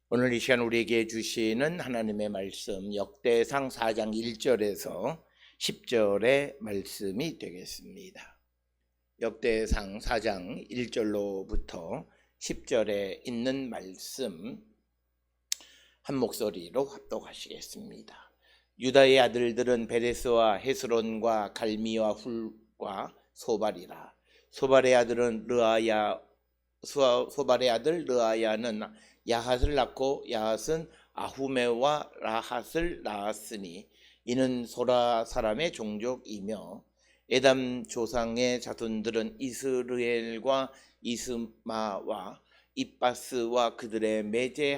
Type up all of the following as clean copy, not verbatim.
오늘 이 시간 우리에게 주시는 하나님의 말씀 역대상 4장 1절에서 10절의 말씀이 되겠습니다. 역대상 4장 1절로부터 10절에 있는 말씀 한 목소리로 합독하시겠습니다. 유다의 아들들은 베레스와 헤스론과 갈미와 훌과 소발이라. 소발의 아들 르아야는 야핫을 낳고 야핫은 아후메와 라핫을 낳았으니 이는 소라 사람의 종족이며 에담 조상의 자손들은 이스르엘과 이스마와 입바스와 그들의 매제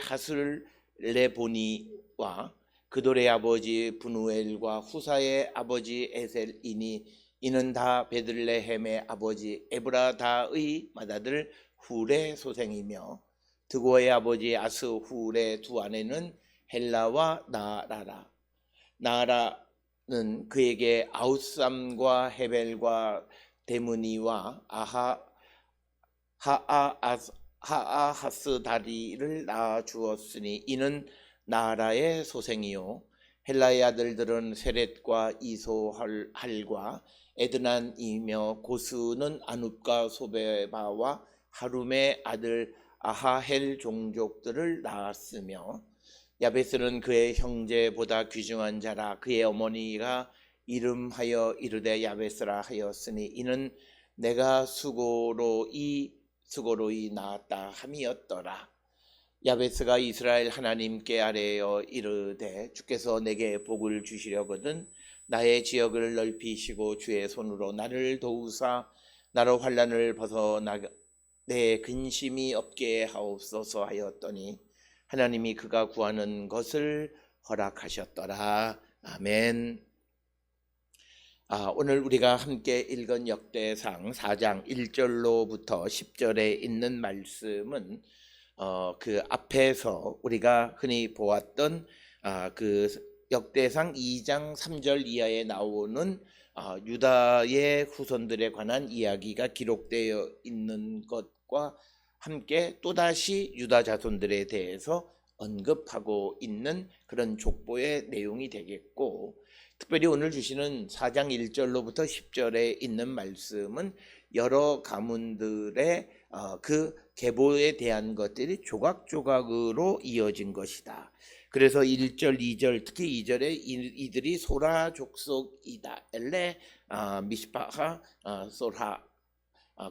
하술레보니와 그들의 아버지 분우엘과 후사의 아버지 에셀이니 이는 다 베들레헴의 아버지 에브라다의 맏아들 훌의 소생이며 드고의 아버지 아스훌의 두 아내는 헬라와 나아라라. 나아라는 그에게 아웃삼과 헤벨과 데므니와 하아하스다리를 낳아 주었으니 이는 나아라의 소생이요 헬라의 아들들은 세렛과 이소할과 에드난이며 고스는 아눕과 소베바와 하룸의 아들 아하헬 종족들을 낳았으며 야베스는 그의 형제보다 귀중한 자라. 그의 어머니가 이름하여 이르되 야베스라 하였으니 이는 내가 수고로이 낳았다 함이었더라. 야베스가 이스라엘 하나님께 아뢰어 이르되 주께서 내게 복을 주시려거든 나의 지역을 넓히시고 주의 손으로 나를 도우사 나로 환난을 벗어나 내 근심이 없게 하옵소서 하였더니 하나님이 그가 구하는 것을 허락하셨더라. 아멘. 오늘 우리가 함께 읽은 역대상 4장 1절로부터 10절에 있는 말씀은 그 앞에서 우리가 흔히 보았던 그 역대상 2장 3절 이하에 나오는 유다의 후손들에 관한 이야기가 기록되어 있는 것과 함께 또다시 유다 자손들에 대해서 언급하고 있는 그런 족보의 내용이 되겠고, 특별히 오늘 주시는 4장 1절로부터 10절에 있는 말씀은 여러 가문들의 그 계보에 대한 것들이 조각조각으로 이어진 것이다. 그래서 1절, 2절, 특히 2절에 이들이 소라 족속이다. 엘레 미스파하 소라.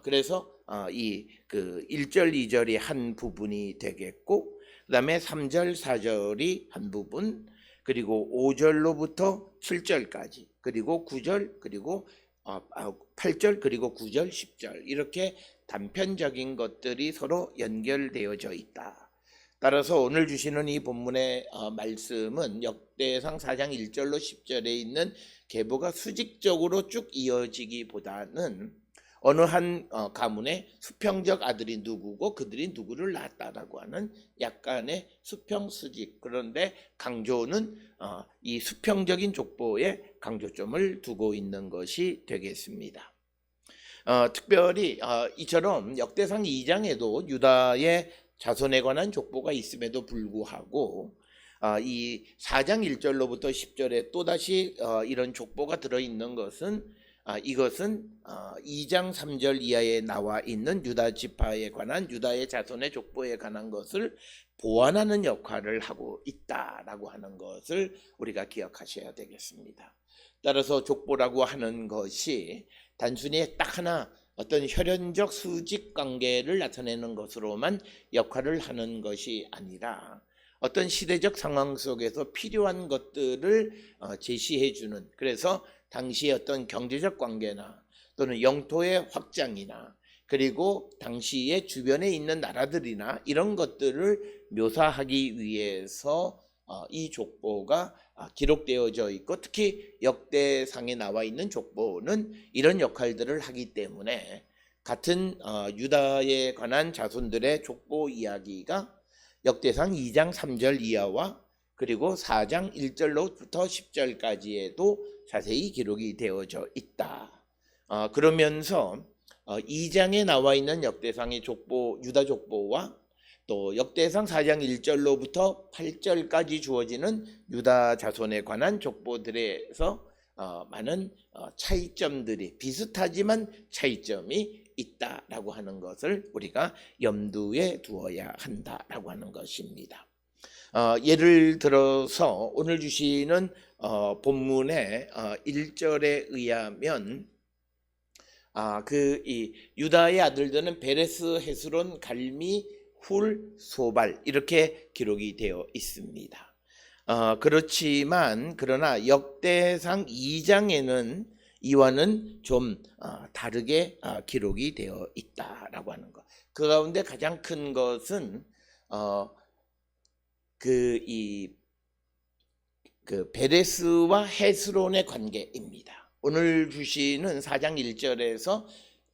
그래서 이 그 1절, 2절이 한 부분이 되겠고, 그다음에 3절, 4절이 한 부분, 그리고 5절로부터 7절까지, 그리고 9절, 그리고 8절, 그리고 9절, 10절 이렇게 단편적인 것들이 서로 연결되어져 있다. 따라서 오늘 주시는 이 본문의 말씀은 역대상 4장 1절로 10절에 있는 계보가 수직적으로 쭉 이어지기보다는 어느 한 가문의 수평적 아들이 누구고 그들이 누구를 낳았다라고 하는 약간의 수평 수직, 그런데 강조는 이 수평적인 족보에 강조점을 두고 있는 것이 되겠습니다. 특별히 이처럼 역대상 2장에도 유다의 자손에 관한 족보가 있음에도 불구하고 이 4장 1절로부터 10절에 또다시 이런 족보가 들어있는 것은 이것은 2장 3절 이하에 나와 있는 유다 지파에 관한 유다의 자손의 족보에 관한 것을 보완하는 역할을 하고 있다라고 하는 것을 우리가 기억하셔야 되겠습니다. 따라서 족보라고 하는 것이 단순히 딱 하나 어떤 혈연적 수직 관계를 나타내는 것으로만 역할을 하는 것이 아니라 어떤 시대적 상황 속에서 필요한 것들을 제시해 주는, 그래서 당시의 어떤 경제적 관계나 또는 영토의 확장이나 그리고 당시의 주변에 있는 나라들이나 이런 것들을 묘사하기 위해서 이 족보가 기록되어져 있고, 특히 역대상에 나와 있는 족보는 이런 역할들을 하기 때문에 같은 유다에 관한 자손들의 족보 이야기가 역대상 2장 3절 이하와 그리고 4장 1절로부터 10절까지에도 자세히 기록이 되어져 있다. 그러면서 2장에 나와 있는 역대상의 족보, 유다 족보와 또 역대상 4장 1절로부터 8절까지 주어지는 유다 자손에 관한 족보들에서 많은 차이점들이 비슷하지만 차이점이 있다라고 하는 것을 우리가 염두에 두어야 한다라고 하는 것입니다. 예를 들어서 오늘 주시는 본문의 1절에 의하면 이 유다의 아들들은 베레스, 헤스론, 갈미, 훌, 소발 이렇게 기록이 되어 있습니다. 그러나 역대상 2장에는 이와는 좀 다르게 기록이 되어 있다라고 하는 것. 그 가운데 가장 큰 것은 그 베레스와 헤스론의 관계입니다. 오늘 주시는 4장 1절에서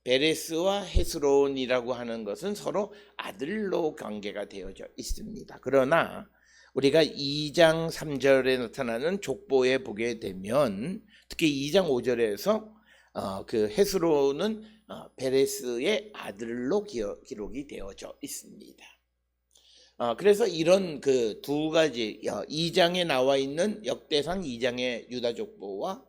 베레스와 헤스론이라고 하는 것은 서로 아들로 관계가 되어져 있습니다. 그러나 우리가 2장 3절에 나타나는 족보에 보게 되면 특히 2장 5절에서 그 헤스론은 베레스의 아들로 기록이 되어져 있습니다. 그래서 이런 그 두 가지 2장에 나와 있는 역대상 2장의 유다 족보와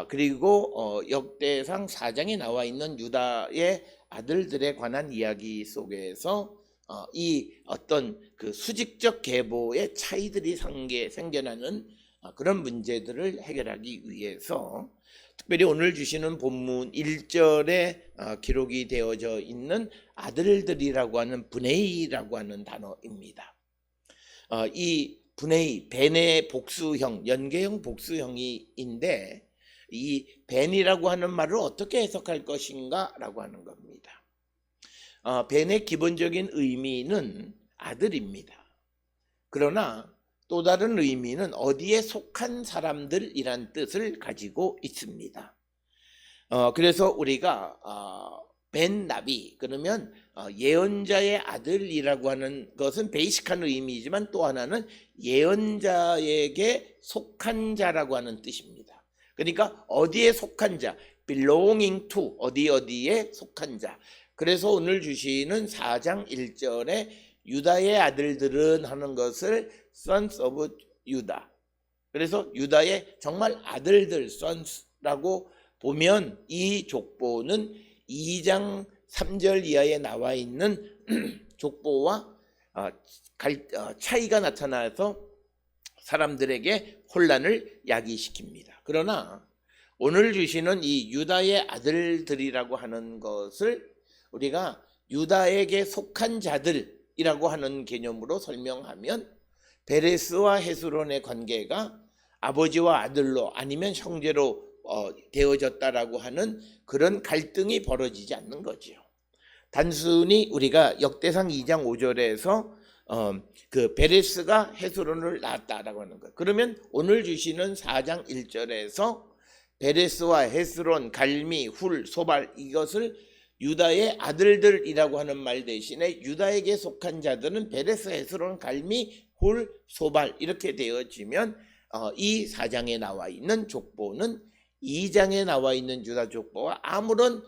그리고 역대상 4장에 나와 있는 유다의 아들들에 관한 이야기 속에서 이 어떤 그 수직적 계보의 차이들이 생겨나는 그런 문제들을 해결하기 위해서 특별히 오늘 주시는 본문 1절에 기록이 되어져 있는 아들들이라고 하는 브네이라고 하는 단어입니다. 이 브네이, 벤의 복수형, 연계형 복수형인데 이 벤이라고 하는 말을 어떻게 해석할 것인가 라고 하는 겁니다. 벤의 기본적인 의미는 아들입니다. 그러나 또 다른 의미는 어디에 속한 사람들이란 뜻을 가지고 있습니다. 그래서 우리가 벤 나비 그러면 예언자의 아들이라고 하는 것은 베이식한 의미이지만 또 하나는 예언자에게 속한 자라고 하는 뜻입니다. 그러니까 어디에 속한 자, belonging to 어디에 속한 자. 그래서 오늘 주시는 4장 1절에 유다의 아들들은 하는 것을 sons of Judah. 그래서 유다의 정말 아들들 sons라고 보면 이 족보는 2장 3절 이하에 나와 있는 족보와 차이가 나타나서 사람들에게 혼란을 야기시킵니다. 그러나 오늘 주시는 이 유다의 아들들이라고 하는 것을 우리가 유다에게 속한 자들이라고 하는 개념으로 설명하면 베레스와 헤스론의 관계가 아버지와 아들로 아니면 형제로 되어졌다라고 하는 그런 갈등이 벌어지지 않는 거죠. 단순히 우리가 역대상 2장 5절에서 그 베레스가 헤스론을 낳았다라고 하는 것. 그러면 오늘 주시는 4장 1절에서 베레스와 헤스론, 갈미, 훌, 소발 이것을 유다의 아들들이라고 하는 말 대신에 유다에게 속한 자들은 베레스, 헤스론, 갈미, 훌, 소발 이렇게 되어지면 이 4장에 나와 있는 족보는 2장에 나와 있는 유다 족보와 아무런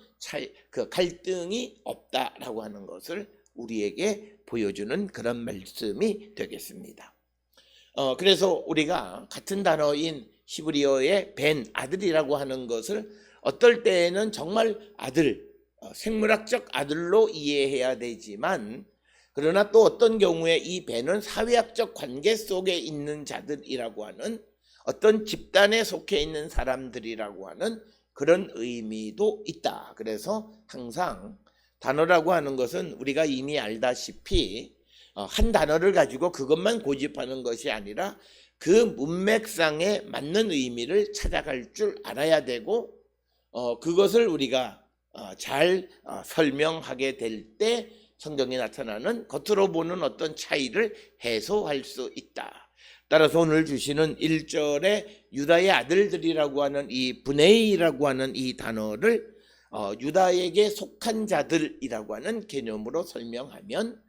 그 갈등이 없다라고 하는 것을 우리에게 보여주는 그런 말씀이 되겠습니다. 그래서 우리가 같은 단어인 히브리어의 벤, 아들이라고 하는 것을 어떨 때에는 정말 아들, 생물학적 아들로 이해해야 되지만 그러나 또 어떤 경우에 이 벤은 사회학적 관계 속에 있는 자들이라고 하는 어떤 집단에 속해 있는 사람들이라고 하는 그런 의미도 있다. 그래서 항상 단어라고 하는 것은 우리가 이미 알다시피 한 단어를 가지고 그것만 고집하는 것이 아니라 그 문맥상에 맞는 의미를 찾아갈 줄 알아야 되고 그것을 우리가 잘 설명하게 될 때 성경에 나타나는 겉으로 보는 어떤 차이를 해소할 수 있다. 따라서 오늘 주시는 1절에 유다의 아들들이라고 하는 이 브네이라고 하는 이 단어를 유다에게 속한 자들이라고 하는 개념으로 설명하면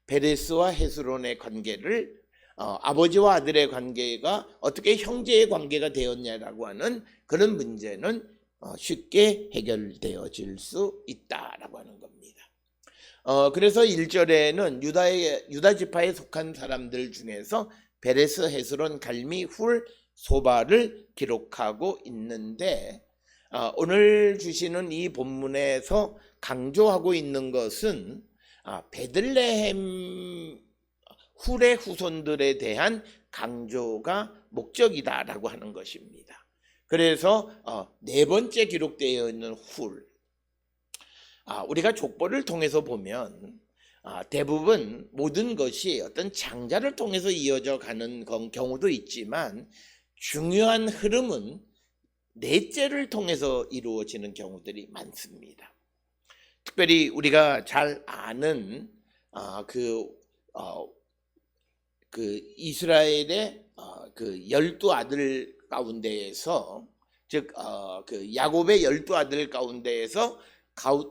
베레스와 헤스론의 관계를 아버지와 아들의 관계가 어떻게 형제의 관계가 되었냐라고 하는 그런 문제는 쉽게 해결되어질 수 있다라고 하는 겁니다. 그래서 1절에는 유다 지파에 속한 사람들 중에서 베레스, 헤스론, 갈미, 훌, 소바를 기록하고 있는데 오늘 주시는 이 본문에서 강조하고 있는 것은 베들레헴 훌의 후손들에 대한 강조가 목적이다라고 하는 것입니다. 그래서 네 번째 기록되어 있는 훌, 우리가 족보를 통해서 보면 대부분 모든 것이 어떤 장자를 통해서 이어져 가는 경우도 있지만 중요한 흐름은 넷째를 통해서 이루어지는 경우들이 많습니다. 특별히 우리가 잘 아는 그 이스라엘의 그 12아들 가운데에서 즉 그 야곱의 12아들 가운데에서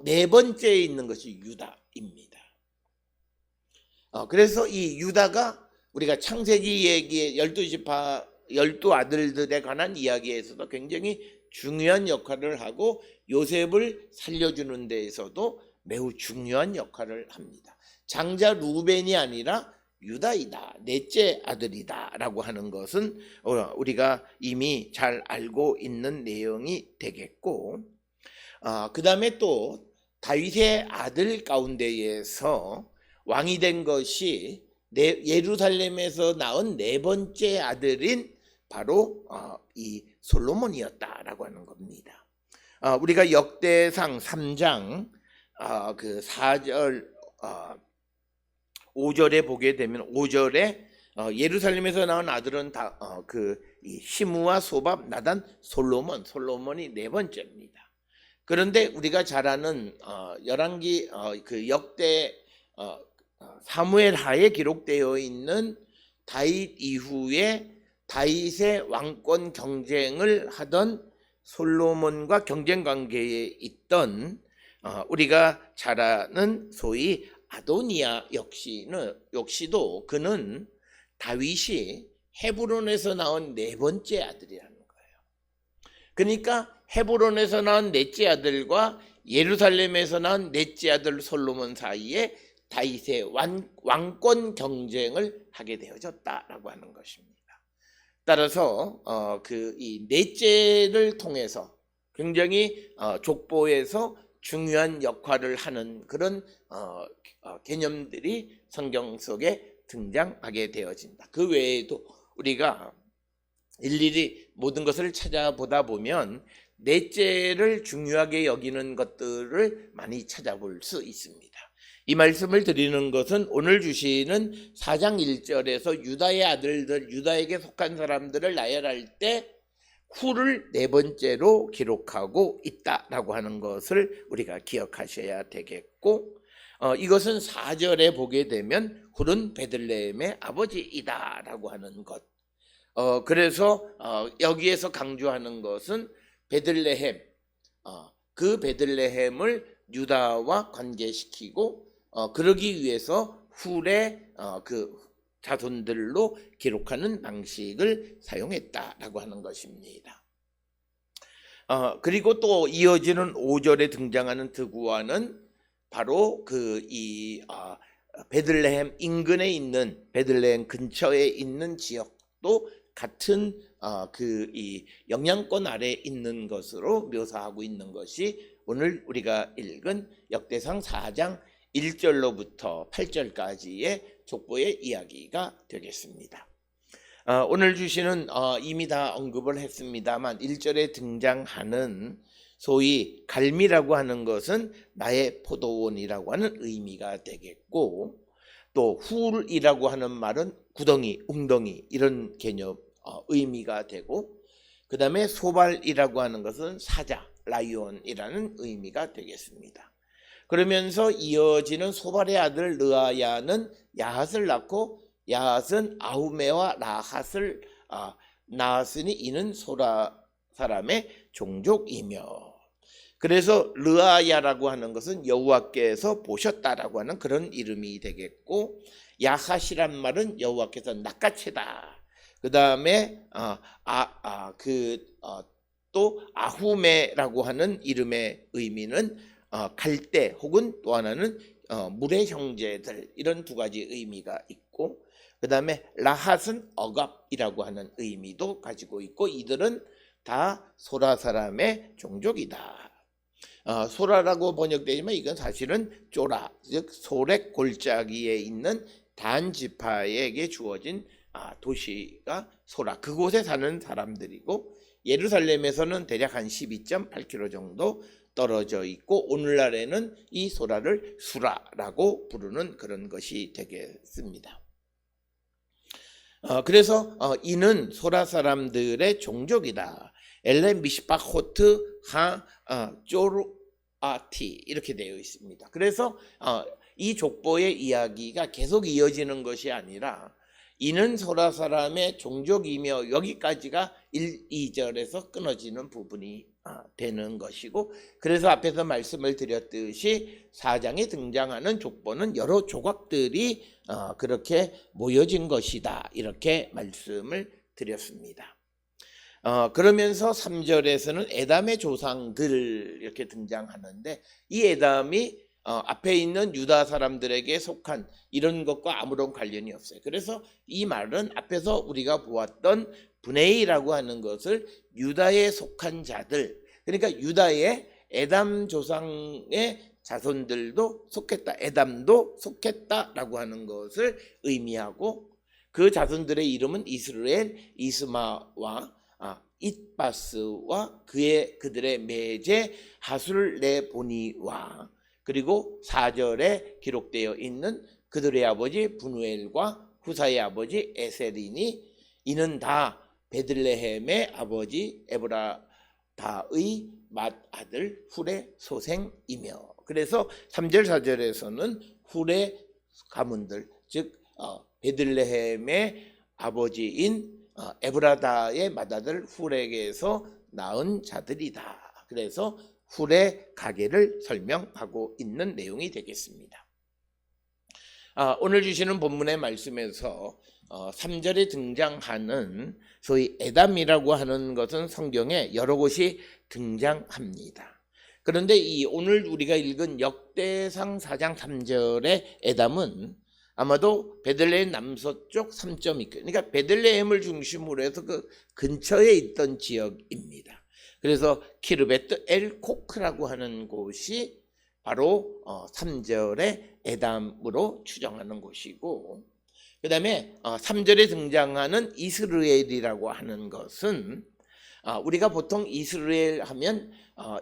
네 번째에 있는 것이 유다입니다. 그래서 이 유다가 우리가 창세기 얘기의 12지파 12아들들에 관한 이야기에서도 굉장히 중요한 역할을 하고 요셉을 살려주는 데에서도 매우 중요한 역할을 합니다. 장자 루벤이 아니라 유다이다, 넷째 아들이다 라고 하는 것은 우리가 이미 잘 알고 있는 내용이 되겠고, 그 다음에 또 다윗의 아들 가운데에서 왕이 된 것이 예루살렘에서 낳은 네 번째 아들인 바로 이 솔로몬이었다라고 하는 겁니다. 우리가 역대상 3장 그 4절 5절에 보게 되면 5절에 예루살렘에서 낳은 아들은 다 이 시므와 소밥, 나단, 솔로몬이 네 번째입니다. 그런데 우리가 잘 아는 열왕기 그 역대 사무엘 하에 기록되어 있는 다윗 이후에 다윗의 왕권 경쟁을 하던 솔로몬과 경쟁 관계에 있던 우리가 잘 아는 소위 아도니아 역시도 그는 다윗이 헤브론에서 낳은 네 번째 아들이라는 거예요. 그러니까 헤브론에서 낳은 넷째 아들과 예루살렘에서 낳은 넷째 아들 솔로몬 사이에 다윗의 왕권 경쟁을 하게 되어졌다라고 하는 것입니다. 따라서 이 넷째를 통해서 굉장히 족보에서 중요한 역할을 하는 그런 개념들이 성경 속에 등장하게 되어진다. 그 외에도 우리가 일일이 모든 것을 찾아보다 보면 넷째를 중요하게 여기는 것들을 많이 찾아볼 수 있습니다. 이 말씀을 드리는 것은 오늘 주시는 4장 1절에서 유다의 아들들, 유다에게 속한 사람들을 나열할 때 훌을 네 번째로 기록하고 있다라고 하는 것을 우리가 기억하셔야 되겠고, 이것은 4절에 보게 되면 훌은 베들레헴의 아버지이다라고 하는 것. 그래서 여기에서 강조하는 것은 베들레헴, 그 베들레헴을 유다와 관계시키고 그러기 위해서 훌의 그 자손들로 기록하는 방식을 사용했다라고 하는 것입니다. 그리고 또 이어지는 5절에 등장하는 드구아는 바로 이 베들레헴 인근에 있는 베들레헴 근처에 있는 지역도 같은 이 영향권 아래에 있는 것으로 묘사하고 있는 것이 오늘 우리가 읽은 역대상 4장 1절로부터 8절까지의 족보의 이야기가 되겠습니다. 오늘 주시는 이미 다 언급을 했습니다만 1절에 등장하는 소위 갈미라고 하는 것은 나의 포도원이라고 하는 의미가 되겠고, 또 훌이라고 하는 말은 구덩이, 웅덩이 이런 개념 의미가 되고, 그 다음에 소발이라고 하는 것은 사자, 라이온이라는 의미가 되겠습니다. 그러면서 이어지는 소발의 아들 르아야는 야핫을 낳고 야핫은 아후메와 라핫을 낳았으니 이는 소라 사람의 종족이며, 그래서 르아야라고 하는 것은 여호와께서 보셨다라고 하는 그런 이름이 되겠고, 야핫이란 말은 여호와께서 낚아채다. 그 다음에 또 아후메라고 하는 이름의 의미는 갈대 혹은 또 하나는 물의 형제들, 이런 두 가지 의미가 있고, 그 다음에 라핫은 억압이라고 하는 의미도 가지고 있고, 이들은 다 소라 사람의 종족이다. 소라라고 번역되지만 이건 사실은 쪼라, 즉 소렉 골짜기에 있는 단 지파에게 주어진 도시가 소라, 그곳에 사는 사람들이고, 예루살렘에서는 대략 한 12.8km 정도 떨어져 있고, 오늘날에는 이 소라를 수라라고 부르는 그런 것이 되겠습니다. 그래서 이는 소라 사람들의 종족이다. 엘레 미시파호트 하 쪼르아티 이렇게 되어 있습니다. 그래서 이 족보의 이야기가 계속 이어지는 것이 아니라 이는 소라 사람의 종족이며, 여기까지가 1, 2절에서 끊어지는 부분이 되는 것이고, 그래서 앞에서 말씀을 드렸듯이 4장에 등장하는 족보는 여러 조각들이 그렇게 모여진 것이다, 이렇게 말씀을 드렸습니다. 그러면서 3절에서는 에담의 조상들 이렇게 등장하는데, 이 에담이 앞에 있는 유다 사람들에게 속한 이런 것과 아무런 관련이 없어요. 그래서 이 말은 앞에서 우리가 보았던 브네이라고 하는 것을 유다에 속한 자들, 그러니까 유다의 에담 조상의 자손들도 속했다, 에담도 속했다라고 하는 것을 의미하고, 그 자손들의 이름은 이스라엘, 이스마와 잇바스와 그들의 매제 하술레보니와, 그리고 4절에 기록되어 있는 그들의 아버지 분우엘과 후사의 아버지 에셀이니, 이는 다 베들레헴의 아버지 에브라다의 맏아들 훌의 소생이며, 그래서 3절 4절에서는 훌의 가문들, 즉 베들레헴의 아버지인 에브라다의 맏아들 훌에게서 낳은 자들이다. 그래서 훌의 가계를 설명하고 있는 내용이 되겠습니다. 오늘 주시는 본문의 말씀에서 3절에 등장하는 소위 에담이라고 하는 것은 성경에 여러 곳이 등장합니다. 그런데 이 오늘 우리가 읽은 역대상 4장 3절의 에담은 아마도 베들레헴 남서쪽 3.2km, 그러니까 베들레헴을 중심으로 해서 그 근처에 있던 지역입니다. 그래서 키르베트 엘 코크라고 하는 곳이 바로 3절의 에담으로 추정하는 곳이고, 그 다음에 3절에 등장하는 이스라엘이라고 하는 것은 우리가 보통 이스라엘 하면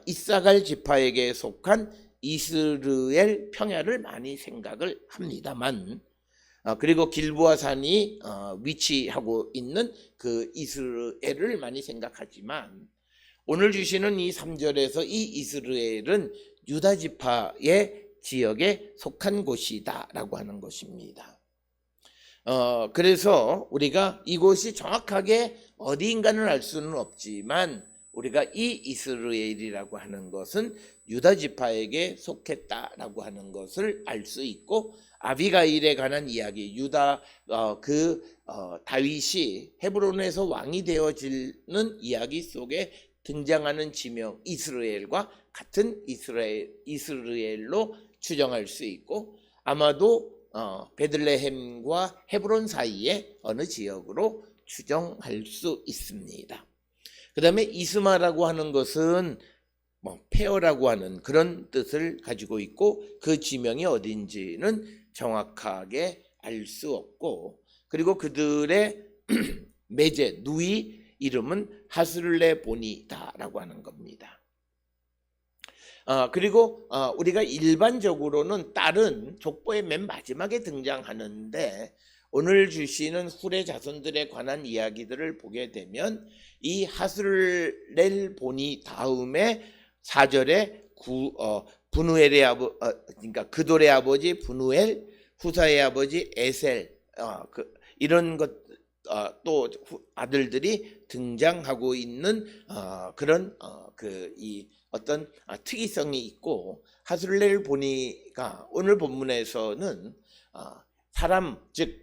이사갈 지파에게 속한 이스라엘 평야를 많이 생각을 합니다만, 그리고 길보아 산이 위치하고 있는 그 이스라엘을 많이 생각하지만, 오늘 주시는 이 3절에서 이 이스라엘은 유다 지파의 지역에 속한 곳이다 라고 하는 것입니다. 그래서 우리가 이곳이 정확하게 어디인가는 알 수는 없지만, 우리가 이 이스라엘이라고 하는 것은 유다 지파에게 속했다라고 하는 것을 알 수 있고, 아비가일에 관한 이야기, 유다 다윗이 헤브론에서 왕이 되어지는 이야기 속에 등장하는 지명 이스라엘과 같은 이스라엘로 추정할 수 있고, 아마도 베들레헴과 헤브론 사이의 어느 지역으로 추정할 수 있습니다. 그 다음에 이스마라고 하는 것은 폐허라고 하는 그런 뜻을 가지고 있고, 그 지명이 어딘지는 정확하게 알 수 없고, 그리고 그들의 매제 누이 이름은 하슬레보니다라고 하는 겁니다. 그리고 우리가 일반적으로는 딸은 족보의 맨 마지막에 등장하는데, 오늘 주시는 훌의 자손들에 관한 이야기들을 보게 되면 이 하슬렐보니 다음에 4절에 분우엘의 그러니까 그돌의 아버지 분우엘, 후사의 아버지 에셀, 이런 것 또 아들들이 등장하고 있는 그런 이 어떤 특이성이 있고, 하슬렐보니가 오늘 본문에서는 사람, 즉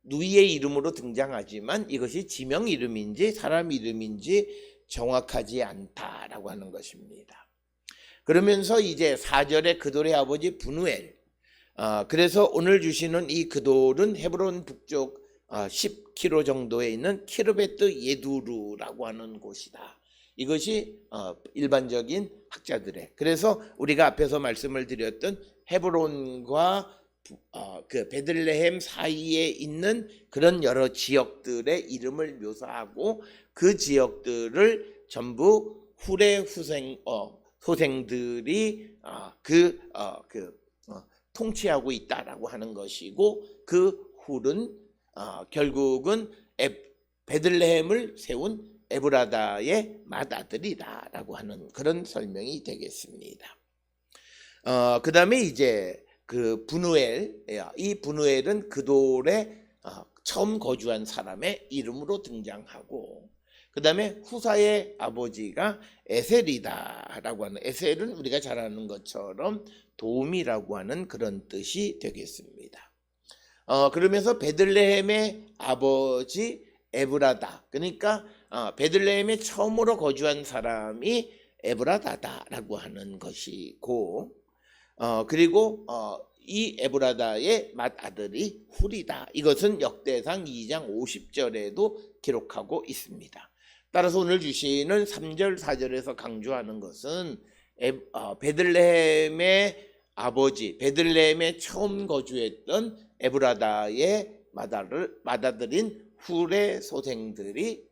누이의 이름으로 등장하지만 이것이 지명 이름인지 사람 이름인지 정확하지 않다라고 하는 것입니다. 그러면서 이제 4절에 그돌의 아버지 분우엘, 그래서 오늘 주시는 이 그돌은 헤브론 북쪽 10km 정도에 있는 키르베트 예두르라고 하는 곳이다. 이것이 일반적인 학자들의, 그래서 우리가 앞에서 말씀을 드렸던 헤브론과 그 베들레헴 사이에 있는 그런 여러 지역들의 이름을 묘사하고 그 지역들을 전부 훌의 소생들이 통치하고 있다라고 하는 것이고, 그 훌은 결국은 베들레헴을 세운 에브라다의 맏아들이다라고 하는 그런 설명이 되겠습니다. 그 다음에 이제 그 분우엘, 이 분우엘은 그돌에 처음 거주한 사람의 이름으로 등장하고, 그 다음에 후사의 아버지가 에셀이다라고 하는, 에셀은 우리가 잘 아는 것처럼 도움이라고 하는 그런 뜻이 되겠습니다. 그러면서 베들레헴의 아버지 에브라다, 그러니까 베들레헴에 처음으로 거주한 사람이 에브라다다라고 하는 것이고, 그리고 이 에브라다의 맏아들이 훌이다. 이것은 역대상 2장 50절에도 기록하고 있습니다. 따라서 오늘 주시는 3절 4절에서 강조하는 것은 베들레헴의 아버지, 베들레헴에 처음 거주했던 에브라다의 맏아들인 훌의 소생들이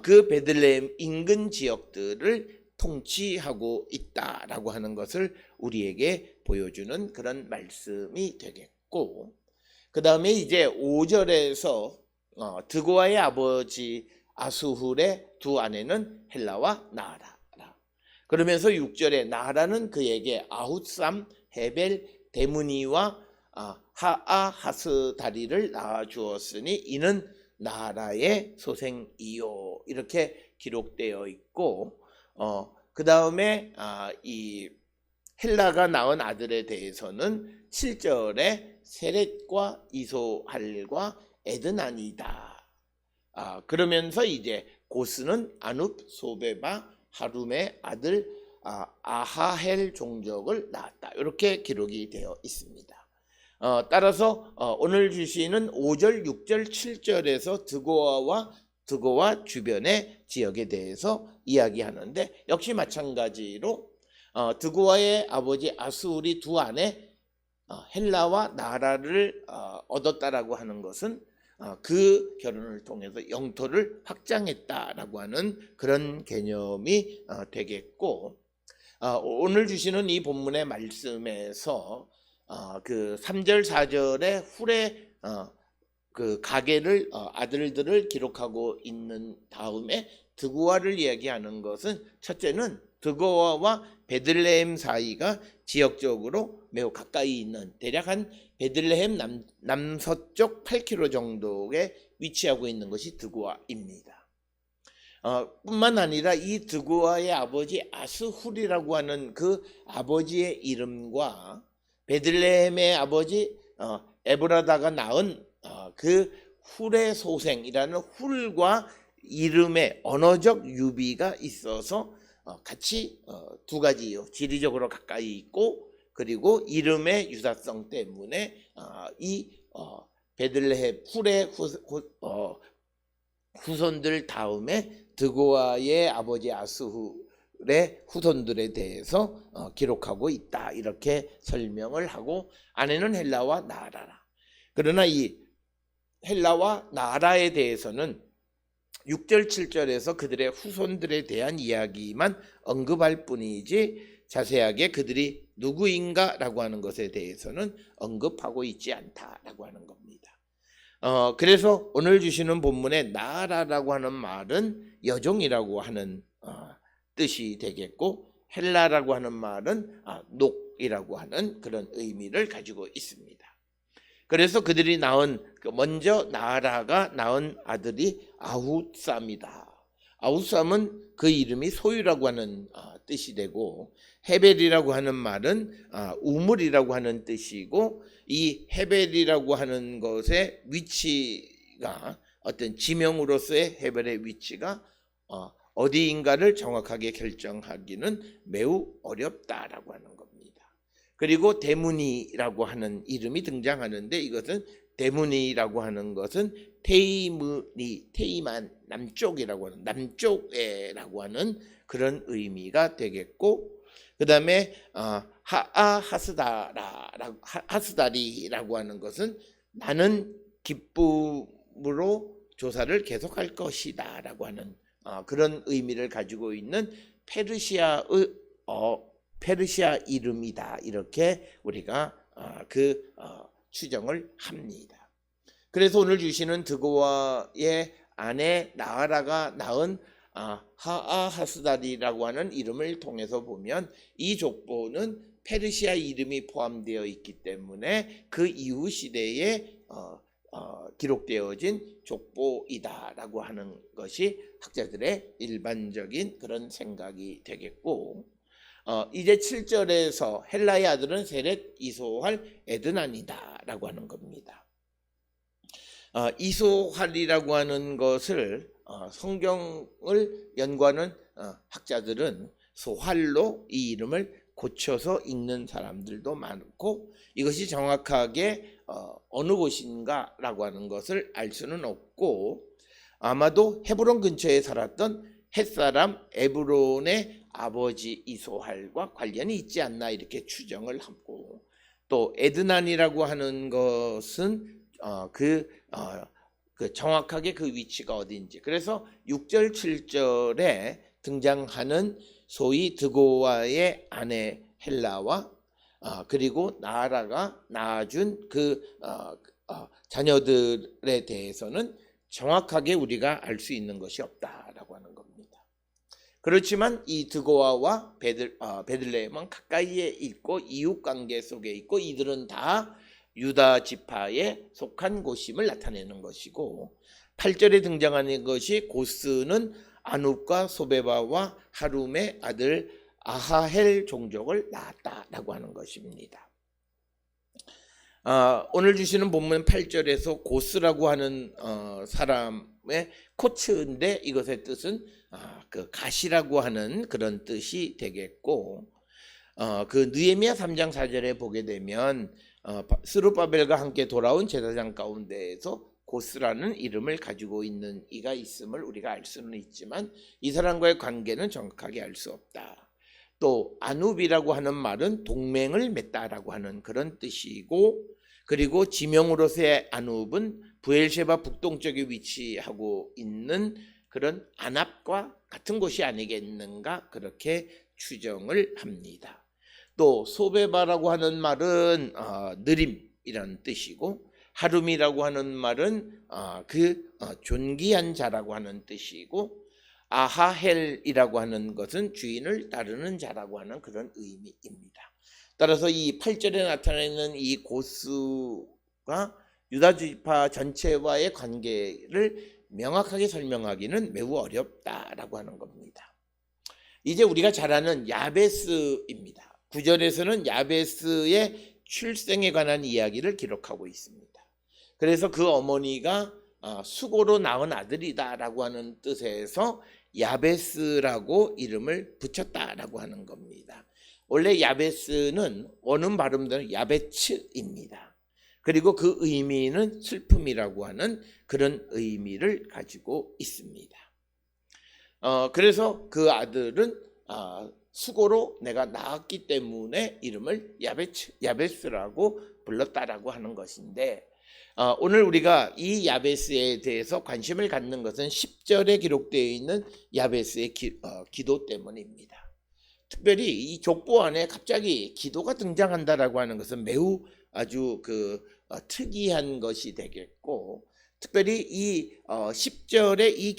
그 베들레헴 인근 지역들을 통치하고 있다라고 하는 것을 우리에게 보여주는 그런 말씀이 되겠고, 그 다음에 이제 5절에서 드고아의 아버지 아수훌의 두 아내는 헬라와 나아라. 그러면서 6절에 나아라는 그에게 아훗삼, 헤벨, 데무니와 하아하스다리를 낳아주었으니 이는 나아라의 소생이요, 이렇게 기록되어 있고, 그 다음에 이 헬라가 낳은 아들에 대해서는 7절에 세렛과 이소할과 에드난이다. 그러면서 이제 고스는 아눕, 소베바, 하룸의 아들 아하헬 종족을 낳았다. 이렇게 기록이 되어 있습니다. 따라서 오늘 주시는 5절, 6절, 7절에서 드고와 주변의 지역에 대해서 이야기하는데, 역시 마찬가지로 드고아의 아버지 아수울이 두 아내 헬라와 나라를 얻었다라고 하는 것은 그 결혼을 통해서 영토를 확장했다라고 하는 그런 개념이 되겠고, 오늘 주시는 이 본문의 말씀에서 그 3절 4절에 훌의 그 가계를 아들들을 기록하고 있는 다음에 드고아를 이야기하는 것은, 첫째는 드고아와 베들레헴 사이가 지역적으로 매우 가까이 있는, 대략 한 베들레헴 남서쪽 8km 정도에 위치하고 있는 것이 드고아입니다. 뿐만 아니라 이 드고아의 아버지 아스훌이라고 하는 그 아버지의 이름과 베들레헴의 아버지 에브라다가 낳은 그 훌의 소생이라는 훌과 이름의 언어적 유비가 있어서 같이 두 가지 지리적으로 가까이 있고, 그리고 이름의 유사성 때문에 이 베들레헴 훌의 후손들 다음에 드고아의 아버지 아스훌의 후손들에 대해서 기록하고 있다, 이렇게 설명을 하고, 아내는 헬라와 나아라라. 그러나 이 헬라와 나아라에 대해서는 6절 7절에서 그들의 후손들에 대한 이야기만 언급할 뿐이지 자세하게 그들이 누구인가 라고 하는 것에 대해서는 언급하고 있지 않다라고 하는 겁니다. 그래서 오늘 주시는 본문에 나아라라고 하는 말은 여종이라고 하는 뜻이 되겠고, 헬라라고 하는 말은 녹이라고 하는 그런 의미를 가지고 있습니다. 그래서 그들이 낳은, 먼저 나아라가 낳은 아들이 아훗삼이다. 아훗삼은 그 이름이 소유라고 하는 뜻이 되고, 헤벨이라고 하는 말은 우물이라고 하는 뜻이고, 이 헤벨이라고 하는 것의 위치가, 어떤 지명으로서의 헤벨의 위치가 어디인가를 정확하게 결정하기는 매우 어렵다라고 하는 겁니다. 그리고 대문이라고 하는 이름이 등장하는데 이것은 대문이라고 하는 것은 테이문이 테이만 남쪽이라고 하는 남쪽에라고 하는 그런 의미가 되겠고 그 다음에 하스다리라고 하는 것은 나는 기쁨으로 조사를 계속할 것이다 라고 하는 그런 의미를 가지고 있는 페르시아 이름이다 이렇게 우리가 추정을 합니다. 그래서 오늘 주시는 드고와의 아내 나아라가 낳은 하아하스다리라고 하는 이름을 통해서 보면 이 족보는 페르시아 이름이 포함되어 있기 때문에 그 이후 시대에 기록되어진 족보이다라고 하는 것이 학자들의 일반적인 그런 생각이 되겠고 이제 7절에서 헬라의 아들은 세렛 이소할 에드난이다라고 하는 겁니다. 이소할이라고 하는 것을 성경을 연구하는 학자들은 소할로 이 이름을 고쳐서 읽는 사람들도 많고 이것이 정확하게 어느 곳인가 라고 하는 것을 알 수는 없고 아마도 헤브론 근처에 살았던 햇사람 에브론의 아버지 이소할과 관련이 있지 않나 이렇게 추정을 하고 또 에드난이라고 하는 것은 정확하게 그 위치가 어디인지 그래서 6절 7절에 등장하는 소위 드고와의 아내 헬라와 그리고 나아라가 낳아준 그 자녀들에 대해서는 정확하게 우리가 알 수 있는 것이 없다라고 하는 겁니다. 그렇지만 이 드고아와 베들레헴은 가까이에 있고 이웃관계 속에 있고 이들은 다 유다 지파에 속한 곳임을 나타내는 것이고 8절에 등장하는 것이 고스는 아눕과 소베바와 하룸의 아들 아하헬 종족을 낳았다라고 하는 것입니다. 오늘 주시는 본문 8절에서 고스라고 하는 사람의 코츠인데 이것의 뜻은 그 가시라고 하는 그런 뜻이 되겠고 그 느헤미야 3장 4절에 보게 되면 스룹바벨과 함께 돌아온 제사장 가운데에서 고스라는 이름을 가지고 있는 이가 있음을 우리가 알 수는 있지만 이 사람과의 관계는 정확하게 알 수 없다. 또 아눕이라고 하는 말은 동맹을 맺다라고 하는 그런 뜻이고 그리고 지명으로서의 아눕은 부엘셰바 북동쪽에 위치하고 있는 그런 아납과 같은 곳이 아니겠는가 그렇게 추정을 합니다. 또 소베바라고 하는 말은 느림이라는 뜻이고 하룸이라고 하는 말은 존귀한 자라고 하는 뜻이고 아하헬이라고 하는 것은 주인을 따르는 자라고 하는 그런 의미입니다. 따라서 이 8절에 나타나는 이 고스가 유다 지파 전체와의 관계를 명확하게 설명하기는 매우 어렵다라고 하는 겁니다. 이제 우리가 잘 아는 야베스입니다. 9절에서는 야베스의 출생에 관한 이야기를 기록하고 있습니다. 그래서 그 어머니가 수고로 낳은 아들이다라고 하는 뜻에서 야베스라고 이름을 붙였다라고 하는 겁니다. 원래 야베스는 원음 발음대로 야베츠입니다. 그리고 그 의미는 슬픔이라고 하는 그런 의미를 가지고 있습니다. 그래서 그 아들은 수고로 내가 낳았기 때문에 이름을 야베스라고 불렀다라고 하는 것인데 오늘 우리가 이 야베스에 대해서 관심을 갖는 것은 10절에 기록되어 있는 야베스의 기도 때문입니다. 특별히 이 족보 안에 갑자기 기도가 등장한다라고 하는 것은 매우 아주 특이한 것이 되겠고 특별히 이 10절의 이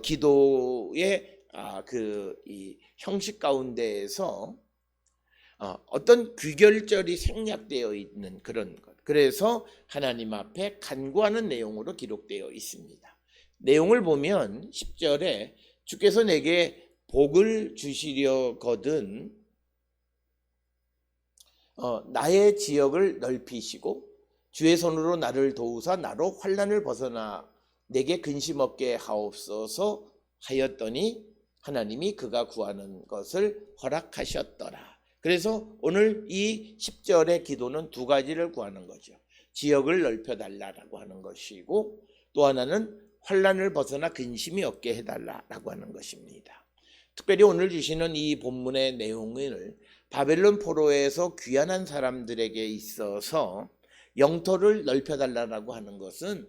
기도의 이 형식 가운데에서 어떤 귀결절이 생략되어 있는 그런 것. 그래서 하나님 앞에 간구하는 내용으로 기록되어 있습니다. 내용을 보면 10절에 주께서 내게 복을 주시려거든 나의 지역을 넓히시고 주의 손으로 나를 도우사 나로 환난을 벗어나 내게 근심 없게 하옵소서 하였더니 하나님이 그가 구하는 것을 허락하셨더라. 그래서 오늘 이 10절의 기도는 두 가지를 구하는 거죠. 지역을 넓혀달라고 하는 것이고 또 하나는 환난을 벗어나 근심이 없게 해달라고 하는 것입니다. 특별히 오늘 주시는 이 본문의 내용을 바벨론 포로에서 귀환한 사람들에게 있어서 영토를 넓혀달라고 하는 것은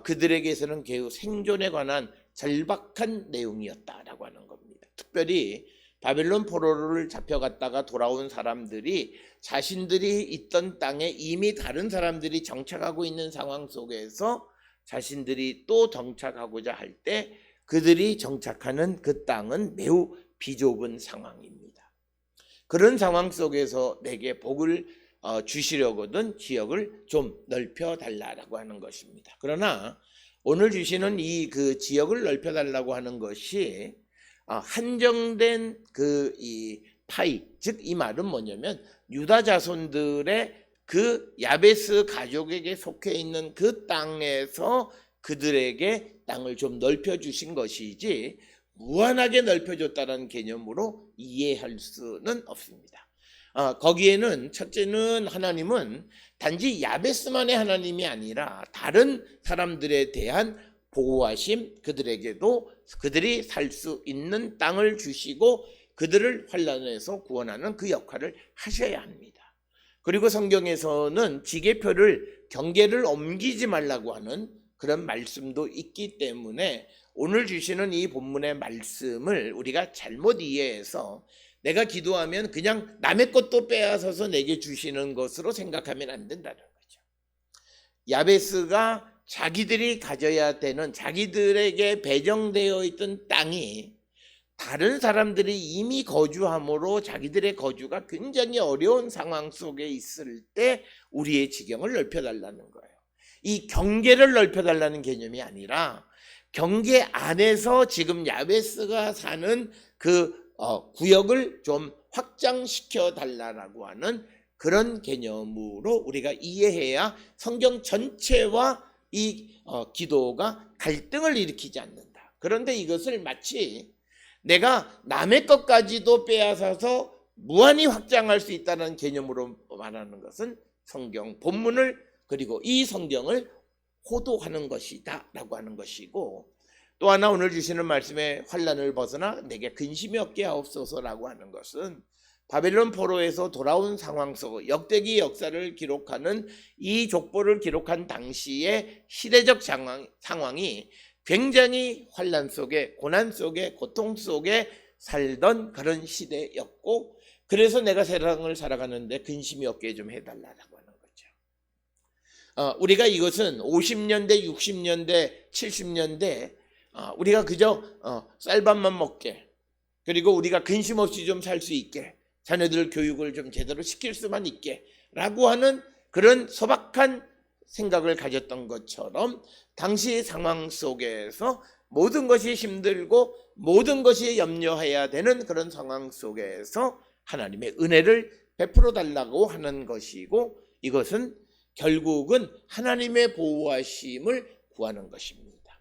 그들에게서는 개우 생존에 관한 절박한 내용이었다라고 하는 겁니다. 특별히 바벨론 포로를 잡혀갔다가 돌아온 사람들이 자신들이 있던 땅에 이미 다른 사람들이 정착하고 있는 상황 속에서 자신들이 또 정착하고자 할 때 그들이 정착하는 그 땅은 매우 비좁은 상황입니다. 그런 상황 속에서 내게 복을 주시려거든 지역을 좀 넓혀달라고 하는 것입니다. 그러나 오늘 주시는 이 그 지역을 넓혀달라고 하는 것이 한정된 이 파이, 즉 이 말은 뭐냐면 유다 자손들의 그 야베스 가족에게 속해 있는 그 땅에서 그들에게 땅을 좀 넓혀주신 것이지 무한하게 넓혀줬다는 개념으로 이해할 수는 없습니다. 거기에는 첫째는 하나님은 단지 야베스만의 하나님이 아니라 다른 사람들에 대한 보호하심, 그들에게도 그들이 살 수 있는 땅을 주시고 그들을 환난에서 구원하는 그 역할을 하셔야 합니다. 그리고 성경에서는 지계표를 경계를 옮기지 말라고 하는 그런 말씀도 있기 때문에 오늘 주시는 이 본문의 말씀을 우리가 잘못 이해해서 내가 기도하면 그냥 남의 것도 빼앗아서 내게 주시는 것으로 생각하면 안 된다는 거죠. 야베스가 자기들이 가져야 되는 자기들에게 배정되어 있던 땅이 다른 사람들이 이미 거주함으로 자기들의 거주가 굉장히 어려운 상황 속에 있을 때 우리의 지경을 넓혀달라는 거예요. 이 경계를 넓혀달라는 개념이 아니라 경계 안에서 지금 야베스가 사는 그 구역을 좀 확장시켜 달라고 하는 그런 개념으로 우리가 이해해야 성경 전체와 이 기도가 갈등을 일으키지 않는다. 그런데 이것을 마치 내가 남의 것까지도 빼앗아서 무한히 확장할 수 있다는 개념으로 말하는 것은 성경 본문을 그리고 이 성경을 호도하는 것이다 라고 하는 것이고 또 하나 오늘 주시는 말씀에 환난을 벗어나 내게 근심이 없게 하옵소서라고 하는 것은 바벨론 포로에서 돌아온 상황 속 역대기 역사를 기록하는 이 족보를 기록한 당시의 시대적 상황이 굉장히 환난 속에 고난 속에 고통 속에 살던 그런 시대였고 그래서 내가 세상을 살아가는데 근심이 없게 좀 해달라고 하는 거죠. 우리가 이것은 50년대 60년대 70년대 우리가 그저 쌀밥만 먹게 그리고 우리가 근심 없이 좀 살 수 있게 자녀들 교육을 좀 제대로 시킬 수만 있게 라고 하는 그런 소박한 생각을 가졌던 것처럼 당시 상황 속에서 모든 것이 힘들고 모든 것이 염려해야 되는 그런 상황 속에서 하나님의 은혜를 베풀어 달라고 하는 것이고 이것은 결국은 하나님의 보호하심을 구하는 것입니다.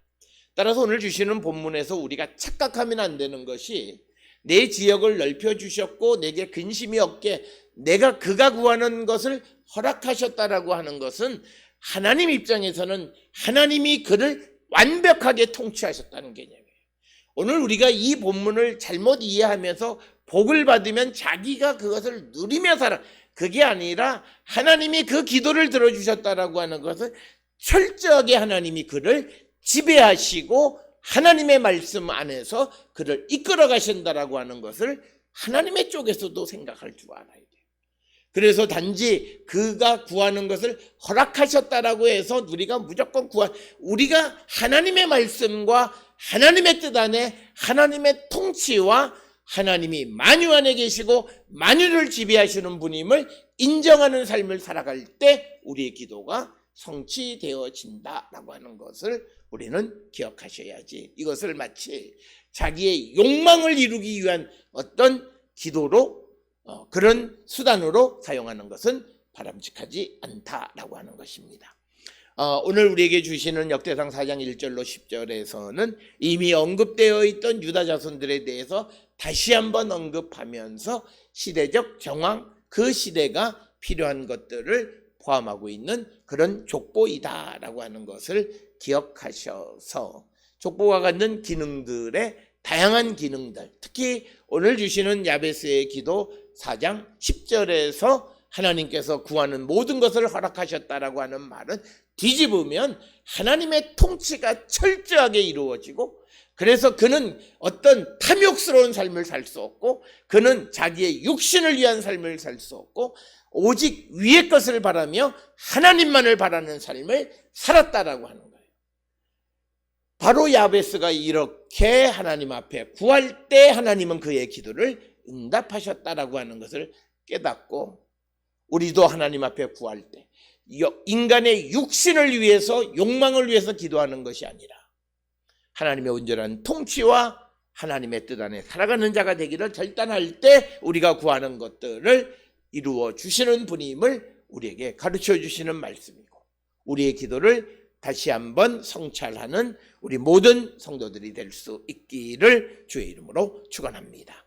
따라서 오늘 주시는 본문에서 우리가 착각하면 안 되는 것이 내 지역을 넓혀주셨고 내게 근심이 없게 내가 그가 구하는 것을 허락하셨다라고 하는 것은 하나님 입장에서는 하나님이 그를 완벽하게 통치하셨다는 개념이에요. 오늘 우리가 이 본문을 잘못 이해하면서 복을 받으면 자기가 그것을 누리며 살아 그게 아니라 하나님이 그 기도를 들어주셨다라고 하는 것은 철저하게 하나님이 그를 지배하시고 하나님의 말씀 안에서 그를 이끌어 가신다라고 하는 것을 하나님의 쪽에서도 생각할 줄 알아야 돼요. 그래서 단지 그가 구하는 것을 허락하셨다라고 해서 우리가 무조건 우리가 하나님의 말씀과 하나님의 뜻 안에 하나님의 통치와 하나님이 만유 안에 계시고 만유를 지배하시는 분임을 인정하는 삶을 살아갈 때 우리의 기도가 성취되어진다라고 하는 것을 우리는 기억하셔야지 이것을 마치 자기의 욕망을 이루기 위한 어떤 기도로 그런 수단으로 사용하는 것은 바람직하지 않다라고 하는 것입니다. 오늘 우리에게 주시는 역대상 4장 1절로 10절에서는 이미 언급되어 있던 유다 자손들에 대해서 다시 한번 언급하면서 시대적 정황, 그 시대가 필요한 것들을 포함하고 있는 그런 족보이다라고 하는 것을 기억하셔서 족보가 갖는 기능들의 다양한 기능들, 특히 오늘 주시는 야베스의 기도 4장 10절에서 하나님께서 구하는 모든 것을 허락하셨다라고 하는 말은 뒤집으면 하나님의 통치가 철저하게 이루어지고, 그래서 그는 어떤 탐욕스러운 삶을 살 수 없고, 그는 자기의 육신을 위한 삶을 살 수 없고, 오직 위의 것을 바라며 하나님만을 바라는 삶을 살았다라고 하는 거예요. 바로 야베스가 이렇게 하나님 앞에 구할 때 하나님은 그의 기도를 응답하셨다라고 하는 것을 깨닫고, 우리도 하나님 앞에 구할 때 인간의 육신을 위해서, 욕망을 위해서 기도하는 것이 아니라 하나님의 온전한 통치와 하나님의 뜻 안에 살아가는 자가 되기를 결단할 때 우리가 구하는 것들을 이루어 주시는 분임을 우리에게 가르쳐 주시는 말씀이고, 우리의 기도를 다시 한번 성찰하는 우리 모든 성도들이 될 수 있기를 주의 이름으로 축원합니다.